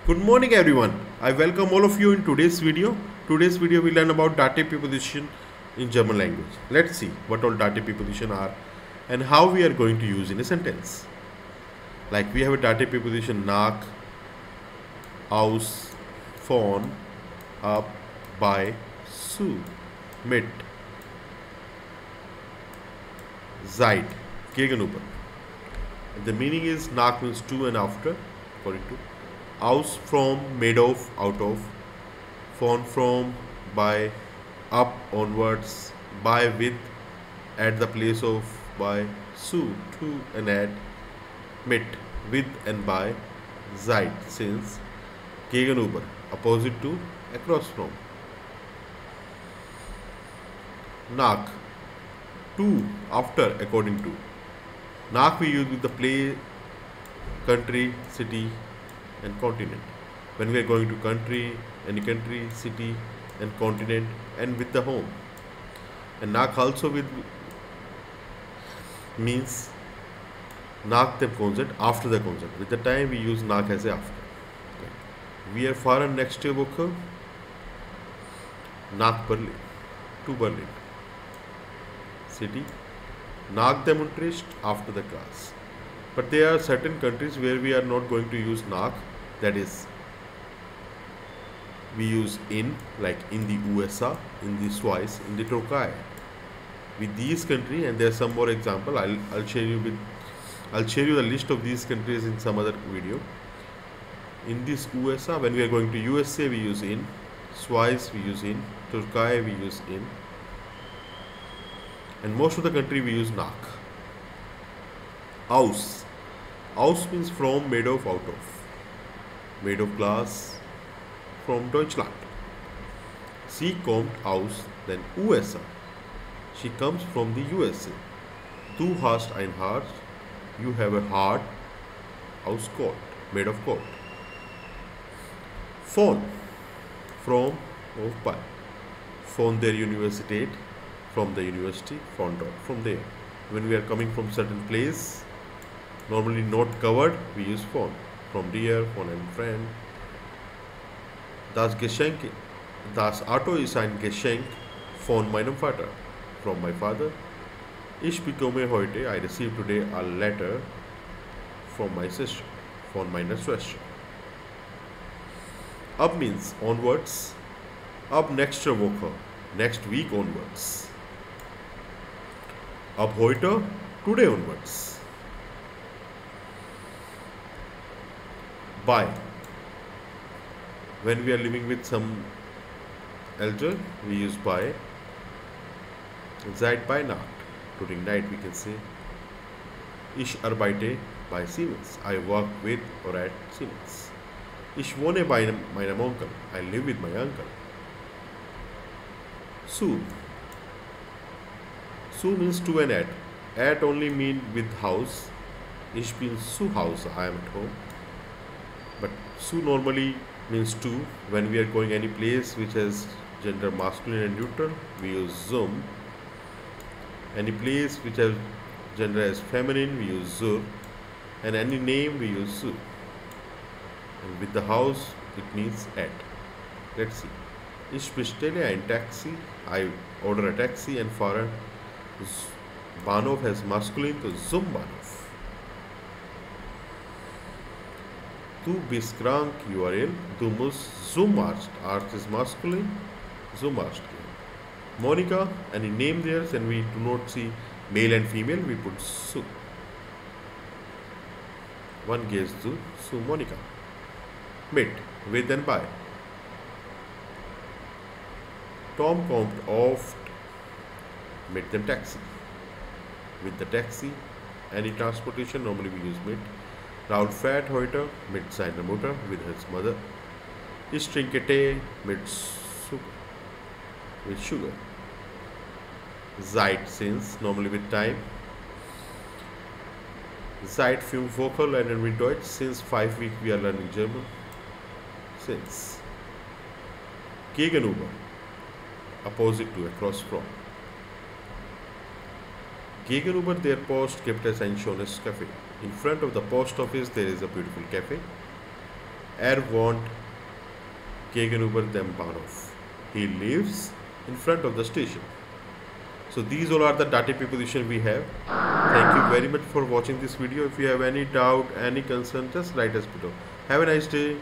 Good morning everyone. I welcome all of you in today's video. Today's video we learn about dative preposition in German language. Let's see what all dative preposition are and how we are going to use in a sentence. Like we have a dative preposition nach, aus, von, ab, bei, zu, mit, seit, gegenüber. The meaning is nach means to and after, according to. Aus from, made of, out of. Von from, by, up, onwards. By, with, at the place of, by. Zu, to and at. Mit, with and by. Seit, since. Gegenüber, opposite to, across from. Nach, to, after, according to. Nach we use with the place, country, city and continent. When we are going to country, any country, city and continent and with the home. And nach also with means nach the consonant, after the consonant. With the time we use nach as a after. We are fahren nächste Woche nach Berlin, to Berlin. City, nach dem Unterricht, after the class. But there are certain countries where we are not going to use nach, that is, we use in, like in the USA, in the Swiss, in the Turkey. With these countries, and there are some more example. I'll share you the list of these countries in some other video. In this USA, when we are going to USA, we use in. Swiss we use in. Turkey we use in. And most of the country we use nach. Aus. Aus means from, made of, out of. Made of glass, from Deutschland. Sie kommt aus den USA. She comes from the USA. Du hast ein Herz. You have a heart. Aus Gold, made of gold. Von, from, of by. Von der Universität, from the university. Von dort, from there. When we are coming from certain place, normally not covered, we use von. From dear, von einem Friend. Das Auto ist ein Geschenk von meinem Vater. From my father. Ich bekomme heute, I received today a letter from my sister. Von meiner Schwester. Ab means onwards. Ab nächste Woche, next week onwards. Ab heute, today onwards. By. When we are living with some elder, we use by. Seit bei Nacht. During night we can say. Ich arbeite bei Siemens. I work with or at Siemens. Ich wohne bei meinem Onkel. I live with my uncle. Zu. Zu means to and at. At only mean with house. Ich bin zu Hause. I am at home. But su normally means to. When we are going any place which has gender masculine and neutral, we use zum. Any place which has gender as feminine, we use zur. And any name, we use su. And with the house, it means at. Let's see. Ich bestelle ein Taxi. I order a taxi and fahren. Bahnhof has masculine, so zum Bahnhof. Du bist krank, you are ill. Du musst zum Arzt. Arzt is masculine, zum Arzt. Monica, any name there, and we do not see male and female, we put su. One gives zu Monica. Mit, with and by. Tom kommt oft mit dem Taxi. With the taxi, any transportation, normally we use mit. Raul fährt heute mit seiner Mutter, with his mother. Ich trinke Tee mit sugar. Seit, since, normally with time. Seit 5 Wochen lernen wir Deutsch. Since 5 weeks we are learning German. Since. Gegenüber, opposite to, across from. Gegenüber der Post gibt es ein schönes Café. In front of the post office there is a beautiful cafe. wohnt gegenüber dem Bahnhof. He lives in front of the station. So these all are the dative preposition we have. Thank you very much for watching this video. If you have any doubt, any concern, just write us below. Have a nice day.